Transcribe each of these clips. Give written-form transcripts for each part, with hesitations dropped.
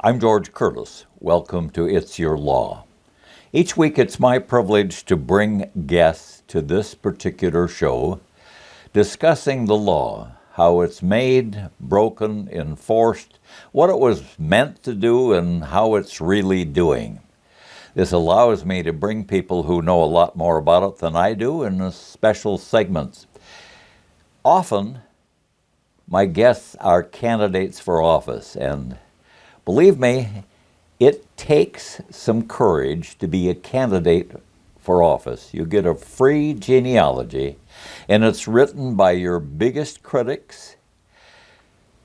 I'm George Curtis. Welcome to It's Your Law. Each week it's my privilege to bring guests to this particular show discussing the law, how it's made, broken, enforced, what it was meant to do, and how it's really doing. This allows me to bring people who know a lot more about it than I do in special segments. Often, my guests are candidates for office, and believe me, it takes some courage to be a candidate for office. You get a free genealogy, and it's written by your biggest critics.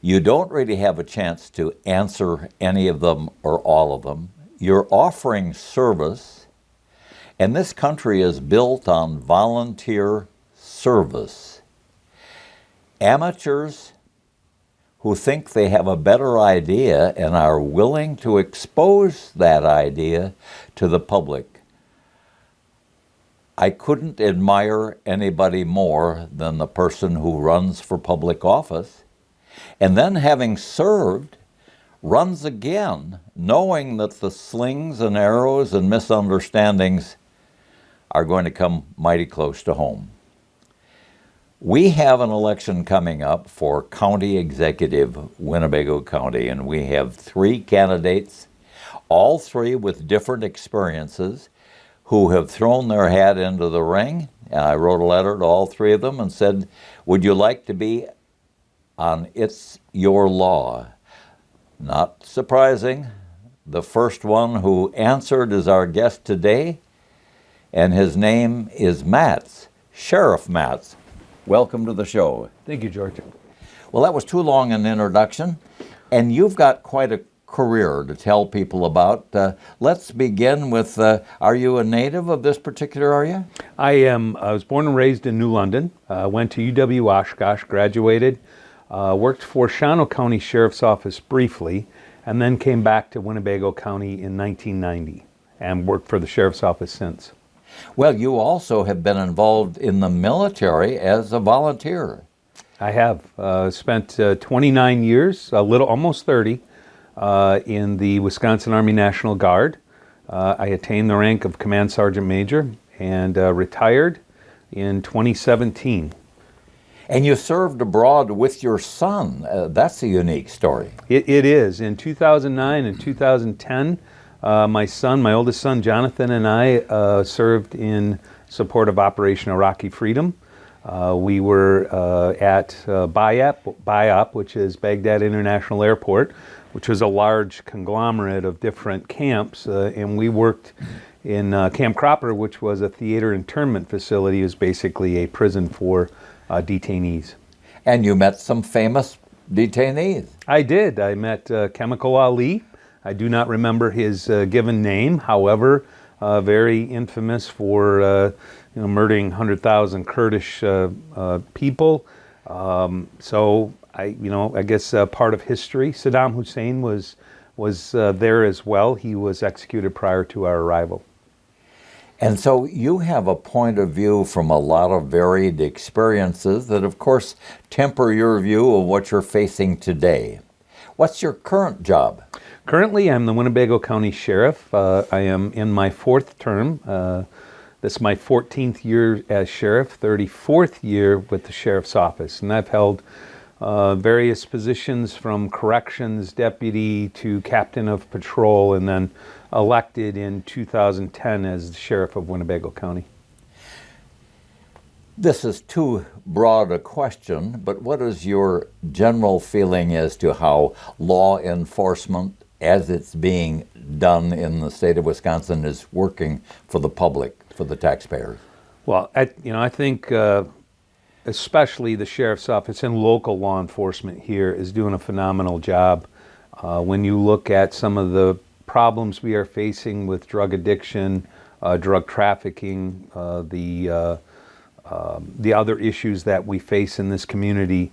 You don't really have a chance to answer any of them or all of them. You're offering service, and this country is built on volunteer service. Amateurs who think they have a better idea and are willing to expose that idea to the public. I couldn't admire anybody more than the person who runs for public office, and then having served, runs again, knowing that the slings and arrows and misunderstandings are going to come mighty close to home. We have an election coming up for County Executive, Winnebago County, and we have 3 candidates, all 3 with different experiences, who have thrown their hat into the ring. And I wrote a letter to all 3 of them and said, would you like to be on It's Your Law? Not surprising, the first one who answered is our guest today, and his name is Matz, Sheriff Matz. Welcome to the show. Thank you, George. Well, that was too long an introduction, and you've got quite a career to tell people about. Let's begin with, are you a native of this particular area? I am. I was born and raised in New London, went to UW Oshkosh, graduated, worked for Shawano County Sheriff's Office briefly, and then came back to Winnebago County in 1990 and worked for the Sheriff's Office since. Well, you also have been involved in the military as a volunteer. I have spent 29 years, almost 30, in the Wisconsin Army National Guard. I attained the rank of Command Sergeant Major and retired in 2017. And you served abroad with your son. That's a unique story. It is. In 2009 and 2010, my oldest son, Jonathan, and I served in support of Operation Iraqi Freedom. We were at BIAP, which is Baghdad International Airport, which was a large conglomerate of different camps, and we worked in Camp Cropper, which was a theater internment facility. It was basically a prison for detainees. And you met some famous detainees. I did. I met Chemical Ali. I do not remember his given name. However, very infamous for murdering 100,000 Kurdish people. So I guess part of history. Saddam Hussein was there as well. He was executed prior to our arrival. And so you have a point of view from a lot of varied experiences that, of course, temper your view of what you're facing today. What's your current job? Currently, I'm the Winnebago County Sheriff. I am in my 4th term. This is my 14th year as Sheriff, 34th year with the Sheriff's Office. And I've held various positions from Corrections Deputy to Captain of Patrol, and then elected in 2010 as the Sheriff of Winnebago County. This is too broad a question, but what is your general feeling as to how law enforcement, as it's being done in the state of Wisconsin, is working for the public, for the taxpayers? Well, I think especially the Sheriff's Office and local law enforcement here is doing a phenomenal job. When you look at some of the problems we are facing with drug addiction, drug trafficking, the other issues that we face in this community,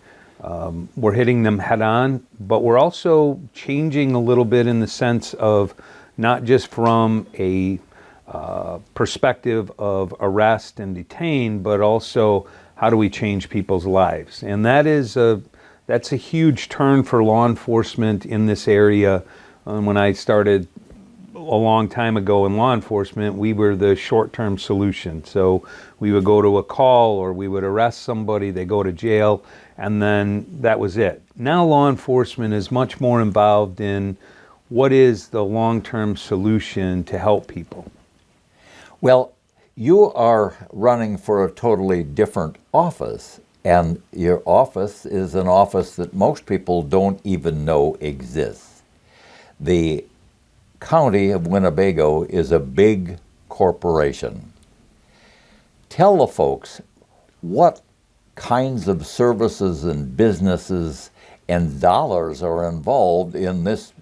we're hitting them head on, but we're also changing a little bit in the sense of not just from a perspective of arrest and detain, but also how do we change people's lives? And that's a huge turn for law enforcement in this area. And when I started a long time ago in law enforcement, we were the short-term solution. So we would go to a call or we would arrest somebody, they go to jail, and then that was it. Now law enforcement is much more involved in what is the long-term solution to help people. Well, you are running for a totally different office, and your office is an office that most people don't even know exists. The County of Winnebago is a big corporation. Tell the folks what kinds of services and businesses and dollars are involved in this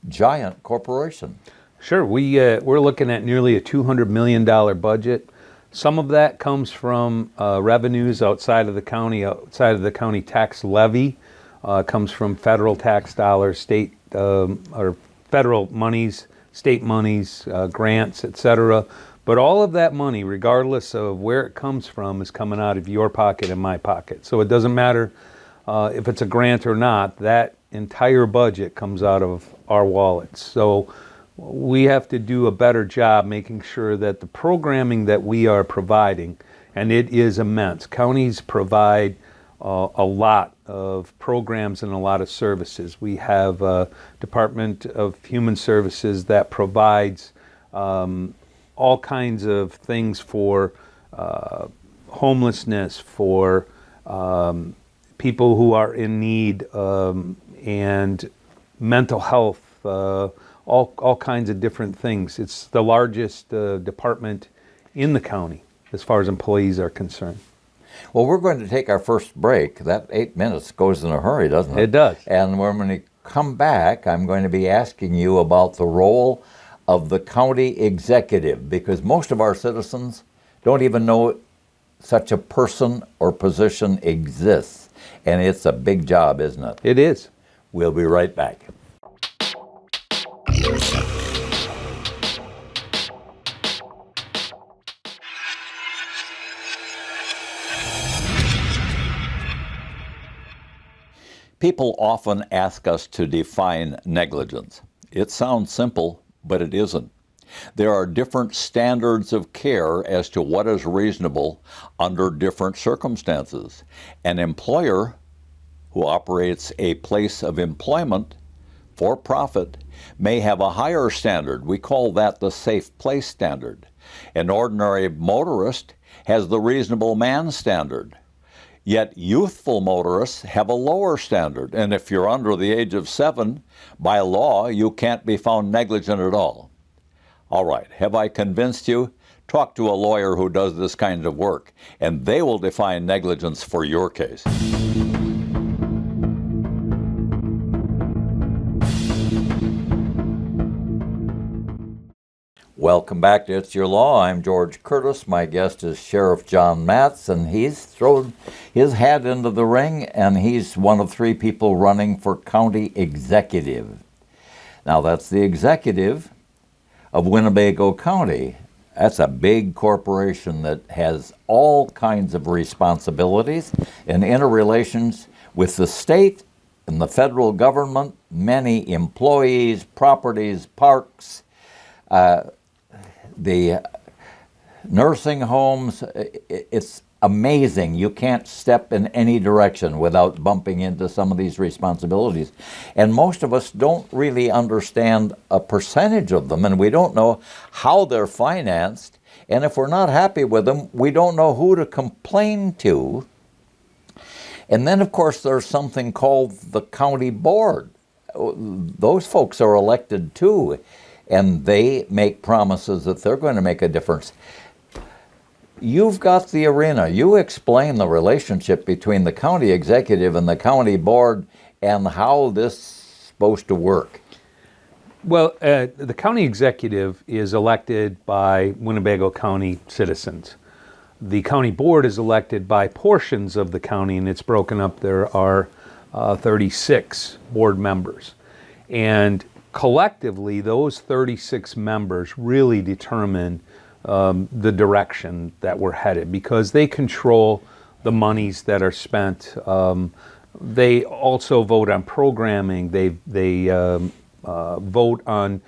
giant corporation. Sure, we're looking at nearly a $200 million budget. Some of that comes from revenues outside of the county tax levy, comes from federal tax dollars, state or federal monies, state monies, grants, etc. But all of that money, regardless of where it comes from, is coming out of your pocket and my pocket. So it doesn't matter if it's a grant or not, that entire budget comes out of our wallets. So we have to do a better job making sure that the programming that we are providing, and it is immense. Counties provide a lot of programs and a lot of services. We have a Department of Human Services that provides all kinds of things for homelessness, for people who are in need, and mental health, all kinds of different things. It's the largest department in the county as far as employees are concerned. Well, we're going to take our first break. That 8 minutes goes in a hurry, doesn't it? It does. And when we come back, I'm going to be asking you about the role of the county executive, because most of our citizens don't even know such a person or position exists. And it's a big job, isn't it? It is. We'll be right back. People often ask us to define negligence. It sounds simple, but it isn't. There are different standards of care as to what is reasonable under different circumstances. An employer who operates a place of employment for profit may have a higher standard. We call that the safe place standard. An ordinary motorist has the reasonable man standard. Yet youthful motorists have a lower standard, and if you're under the age of 7, by law, you can't be found negligent at all. All right, have I convinced you? Talk to a lawyer who does this kind of work, and they will define negligence for your case. Welcome back to It's Your Law. I'm George Curtis. My guest is Sheriff John Matz, and he's thrown his hat into the ring, and he's one of 3 people running for county executive. Now, that's the executive of Winnebago County. That's a big corporation that has all kinds of responsibilities and interrelations with the state and the federal government, many employees, properties, parks, the nursing homes. It's amazing. You can't step in any direction without bumping into some of these responsibilities. And most of us don't really understand a percentage of them, and we don't know how they're financed. And if we're not happy with them, we don't know who to complain to. And then, of course, there's something called the county board. Those folks are elected too, and they make promises that they're going to make a difference. You've got the arena. You explain the relationship between the county executive and the county board and how this is supposed to work. Well, the county executive is elected by Winnebago County citizens. The county board is elected by portions of the county, and it's broken up. There are 36 board members. And collectively, those 36 members really determine the direction that we're headed, because they control the monies that are spent. They also vote on programming. They vote on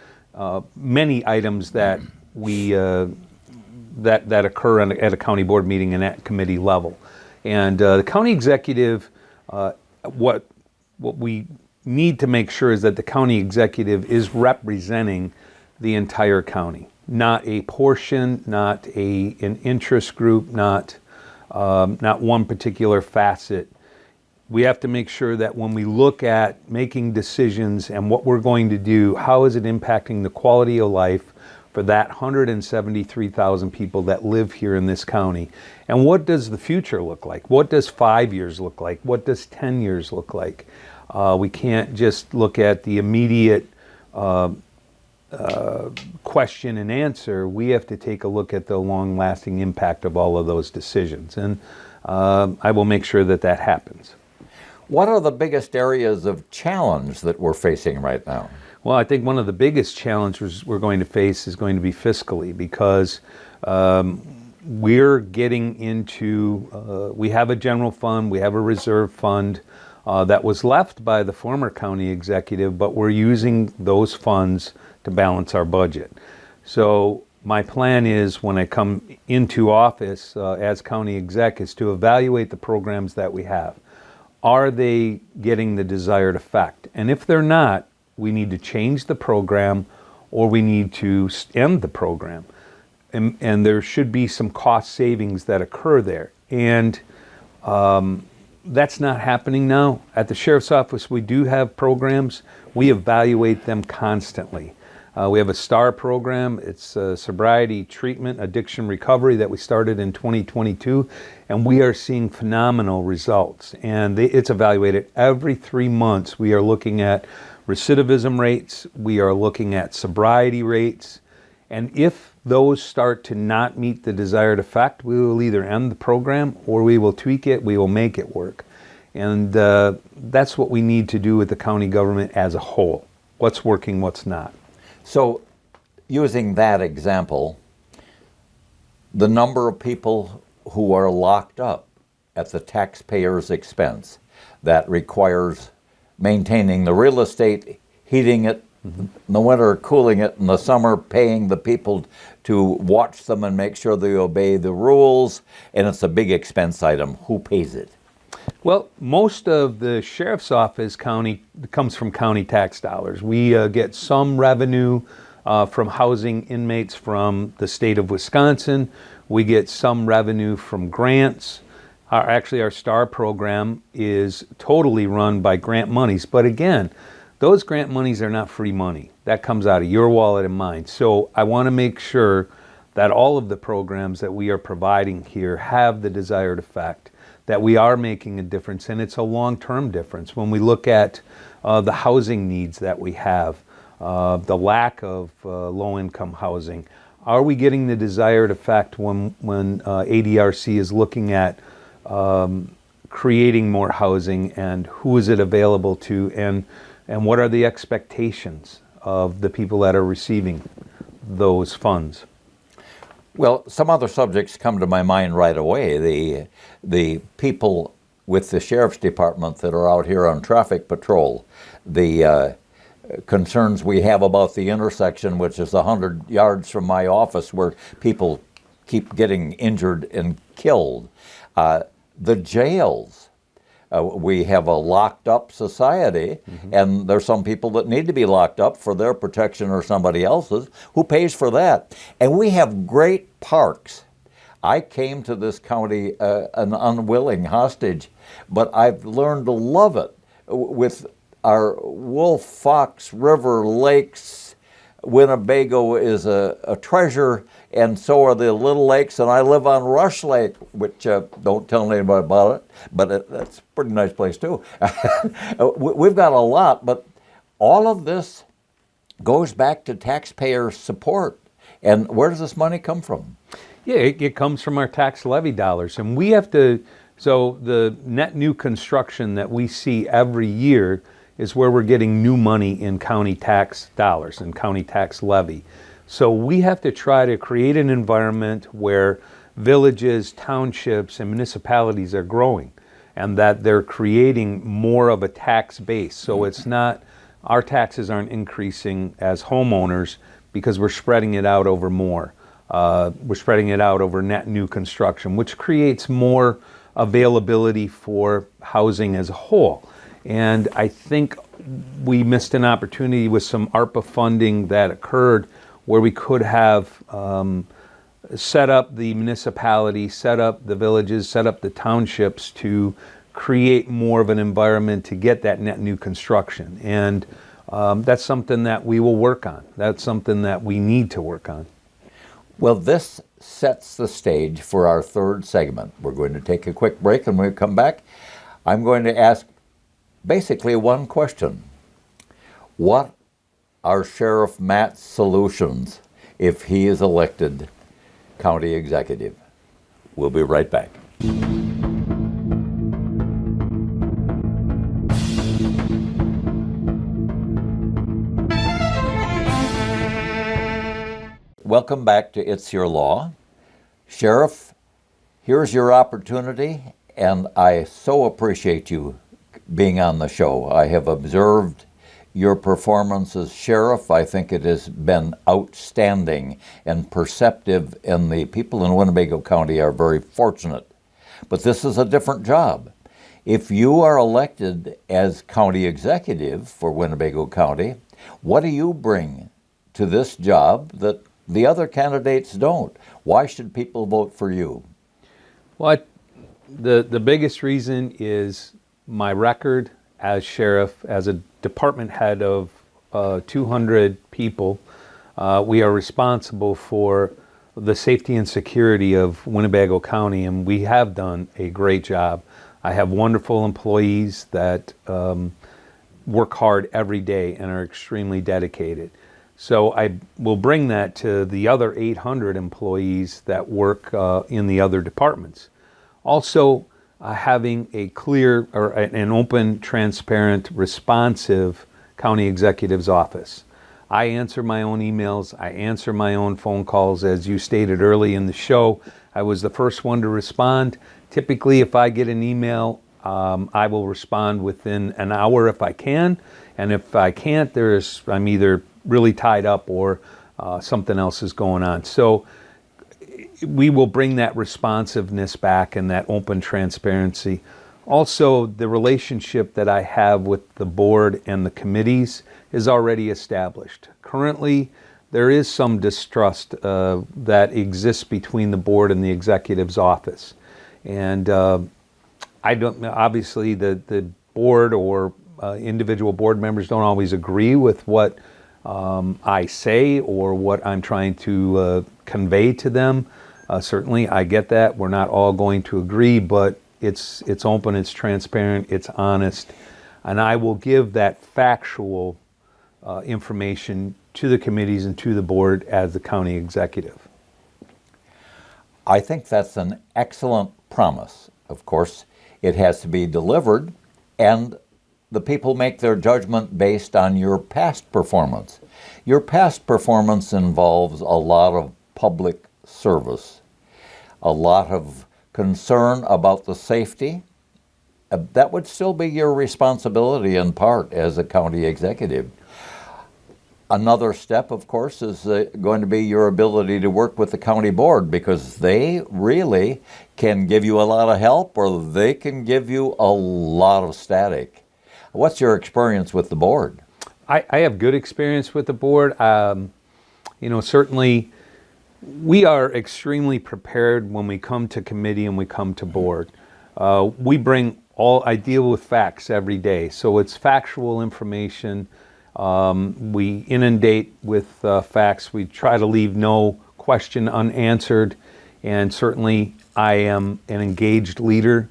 many items that we that occur at a county board meeting and at committee level. And the county executive, what we need to make sure is that the county executive is representing the entire county, not a portion, not an interest group, not one particular facet. We have to make sure that when we look at making decisions and what we're going to do, how is it impacting the quality of life for that 173,000 people that live here in this county? And what does the future look like? What does 5 years look like? What does 10 years look like? We can't just look at the immediate question and answer. We have to take a look at the long-lasting impact of all of those decisions. And I will make sure that that happens. What are the biggest areas of challenge that we're facing right now? Well, I think one of the biggest challenges we're going to face is going to be fiscally, because we're getting into, we have a general fund, we have a reserve fund that was left by the former county executive, but we're using those funds to balance our budget. So my plan is, when I come into office as county exec, is to evaluate the programs that we have. Are they getting the desired effect? And if they're not, we need to change the program, or we need to end the program. And there should be some cost savings that occur there. And that's not happening now. At the Sheriff's Office, we do have programs. We evaluate them constantly. We have a STAR program. It's sobriety treatment, addiction recovery, that we started in 2022, and we are seeing phenomenal results. And it's evaluated every 3 months. We are looking at recidivism rates. We are looking at sobriety rates. And if those start to not meet the desired effect, we will either end the program, or we will tweak it, we will make it work. And that's what we need to do with the county government as a whole. What's working, what's not. So, using that example, the number of people who are locked up at the taxpayer's expense, that requires maintaining the real estate, heating it in the winter, cooling it in the summer, paying the people to watch them and make sure they obey the rules, and it's a big expense item. Who pays it? Well, most of the Sheriff's Office comes from county tax dollars. We get some revenue from housing inmates from the state of Wisconsin. We get some revenue from grants. Our STAR program is totally run by grant monies. But again, those grant monies are not free money. That comes out of your wallet and mine. So I want to make sure that all of the programs that we are providing here have the desired effect, that we are making a difference, and it's a long-term difference. When we look at the housing needs that we have, the lack of low-income housing, are we getting the desired effect when ADRC is looking at creating more housing, and who is it available to, and what are the expectations of the people that are receiving those funds? Well, some other subjects come to my mind right away. The people with the Sheriff's Department that are out here on traffic patrol, the concerns we have about the intersection, which is 100 yards from my office, where people keep getting injured and killed. The jails. We have a locked up society, and there's some people that need to be locked up for their protection or somebody else's. Who pays for that? And we have great parks. I came to this county an unwilling hostage, but I've learned to love it with our Wolf, Fox, River, lakes. Winnebago is a treasure, and so are the little lakes, and I live on Rush Lake, which don't tell anybody about it, but that's a pretty nice place too. We've got a lot, but all of this goes back to taxpayer support. And where does this money come from? Yeah, it comes from our tax levy dollars, and we have to, so the net new construction that we see every year is where we're getting new money in county tax dollars and county tax levy. So we have to try to create an environment where villages, townships, and municipalities are growing, and that they're creating more of a tax base. So it's not our taxes aren't increasing as homeowners because we're spreading it out over more. We're spreading it out over net new construction, which creates more availability for housing as a whole. And I think we missed an opportunity with some ARPA funding that occurred where we could have set up the municipality, set up the villages, set up the townships to create more of an environment to get that net new construction. And that's something that we will work on. That's something that we need to work on. Well, this sets the stage for our third segment. We're going to take a quick break, and when we come back, I'm going to ask basically one question. What are Sheriff Matz's solutions if he is elected county executive? We'll be right back. Welcome back to It's Your Law. Sheriff, here's your opportunity, and I so appreciate you being on the show. I have observed your performance as sheriff. I think it has been outstanding and perceptive, and the people in Winnebago County are very fortunate. But this is a different job. If you are elected as county executive for Winnebago County, what do you bring to this job that the other candidates don't? Why should people vote for you? Well, the biggest reason is my record as sheriff, as a department head of 200 people. We are responsible for the safety and security of Winnebago County, and we have done a great job. I have wonderful employees that work hard every day and are extremely dedicated. So I will bring that to the other 800 employees that work in the other departments. Also, having a clear or an open, transparent, responsive county executive's office. I answer my own emails. I answer my own phone calls. As you stated early in the show, I was the first one to respond. Typically, if I get an email, I will respond within an hour if I can. And if I can't, I'm either really tied up or something else is going on. So we will bring that responsiveness back and that open transparency. Also, the relationship that I have with the board and the committees is already established. Currently, there is some distrust that exists between the board and the executive's office. And I don't, obviously the board or individual board members don't always agree with what I say or what I'm trying to convey to them. Certainly, I get that. We're not all going to agree, but it's open, it's transparent, it's honest, and I will give that factual information to the committees and to the board as the county executive. I think that's an excellent promise. Of course, it has to be delivered, and the people make their judgment based on your past performance. Your past performance involves a lot of public service, a lot of concern about the safety. That would still be your responsibility in part as a county executive. Another step, of course, is going to be your ability to work with the county board, because they really can give you a lot of help or they can give you a lot of static. What's your experience with the board? I have good experience with the board. Certainly we are extremely prepared when we come to committee and we come to board. I deal with facts every day, so it's factual information. We inundate with facts. We try to leave no question unanswered, and certainly I am an engaged leader,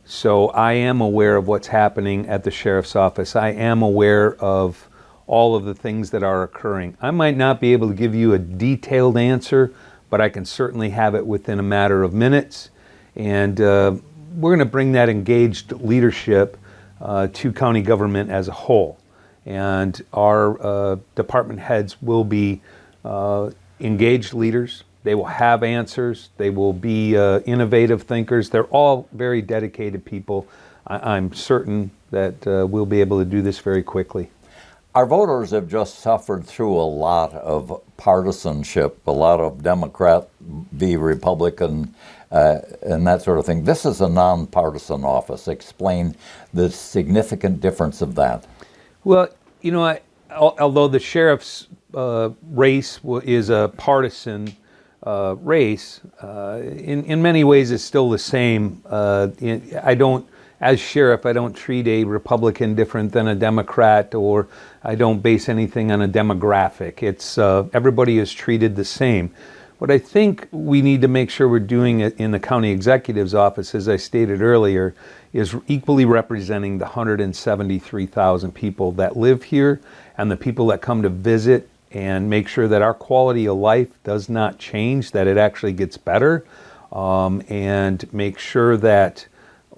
so I am aware of what's happening at the sheriff's office. I am aware of all of the things that are occurring. I might not be able to give you a detailed answer, but I can certainly have it within a matter of minutes, and we're going to bring that engaged leadership to county government as a whole. And our department heads will be engaged leaders. They will have answers. They will be innovative thinkers. They're all very dedicated people. I'm certain that we'll be able to do this very quickly. Our voters have just suffered through a lot of partisanship, a lot of Democrat v. Republican, and that sort of thing. This is a nonpartisan office. Explain the significant difference of that. Well, although the sheriff's race is a partisan race, in many ways it's still the same. As sheriff, I don't treat a Republican different than a Democrat, or I don't base anything on a demographic. It's everybody is treated the same. What I think we need to make sure we're doing in the county executive's office, as I stated earlier, is equally representing the 173,000 people that live here and the people that come to visit, and make sure that our quality of life does not change, that it actually gets better, and make sure that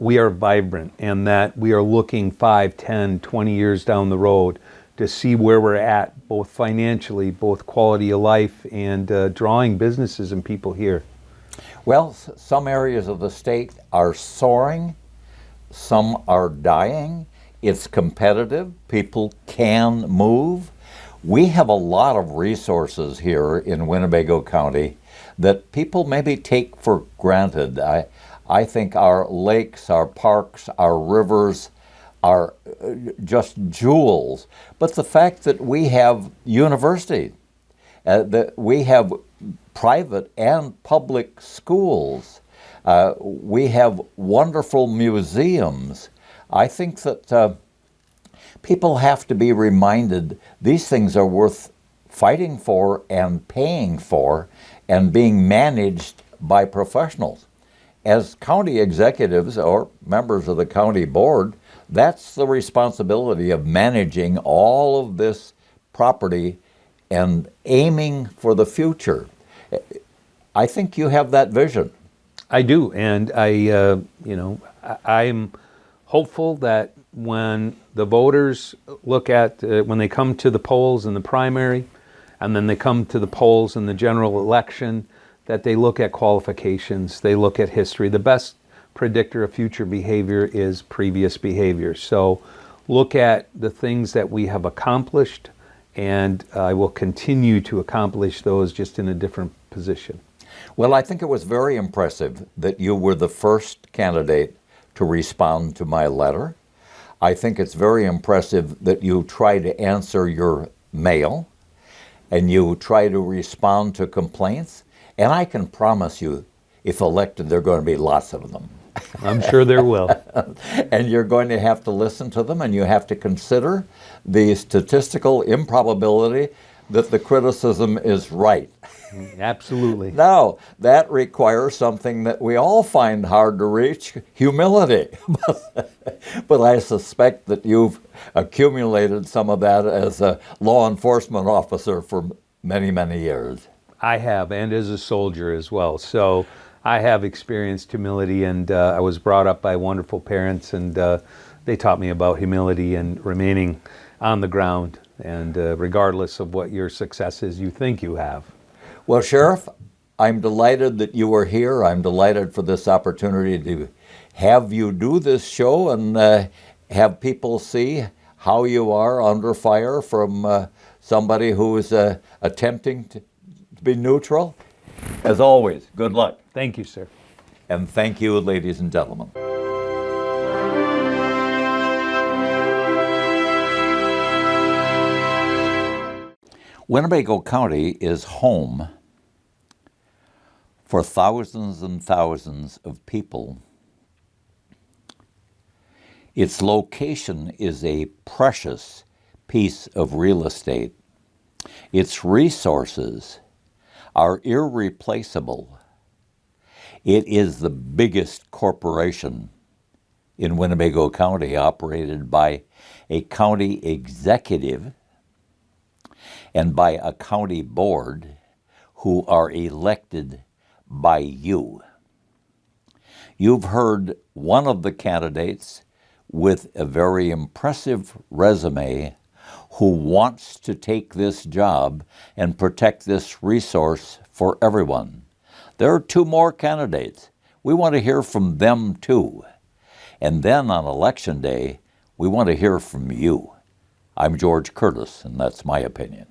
we are vibrant and that we are looking 5, 10, 20 years down the road to see where we're at, both financially, both quality of life, and drawing businesses and people here. Well, some areas of the state are soaring, some are dying. It's competitive. People can move. We have a lot of resources here in Winnebago County that people maybe take for granted. I think our lakes, our parks, our rivers are just jewels. But the fact that we have universities, that we have private and public schools, we have wonderful museums. I think that people have to be reminded these things are worth fighting for and paying for and being managed by professionals. As county executives or members of the county board, that's the responsibility of managing all of this property and aiming for the future. I think you have that vision. I do, and I'm hopeful that when the voters look at, when they come to the polls in the primary, and then they come to the polls in the general election, that they look at qualifications, they look at history. The best predictor of future behavior is previous behavior. So look at the things that we have accomplished, and I will continue to accomplish those, just in a different position. Well, I think it was very impressive that you were the first candidate to respond to my letter. I think it's very impressive that you try to answer your mail and you try to respond to complaints. And I can promise you, if elected, there are going to be lots of them. I'm sure there will. And you're going to have to listen to them, and you have to consider the statistical improbability that the criticism is right. Absolutely. Now, that requires something that we all find hard to reach, humility. But I suspect that you've accumulated some of that as a law enforcement officer for many, many years. I have, and as a soldier as well. So I have experienced humility, and I was brought up by wonderful parents, and they taught me about humility and remaining on the ground, and regardless of what your successes you think you have. Well, Sheriff, I'm delighted that you are here. I'm delighted for this opportunity to have you do this show and have people see how you are under fire from somebody who is attempting to be neutral. As always, good luck. Thank you, sir. And thank you, ladies and gentlemen. Winnebago County is home for thousands and thousands of people. Its location is a precious piece of real estate. Its resources are irreplaceable. It is the biggest corporation in Winnebago County, operated by a county executive and by a county board who are elected by you. You've heard one of the candidates with a very impressive resume who wants to take this job and protect this resource for everyone. There are two more candidates. We want to hear from them too. And then on Election Day, we want to hear from you. I'm George Curtis, and that's my opinion.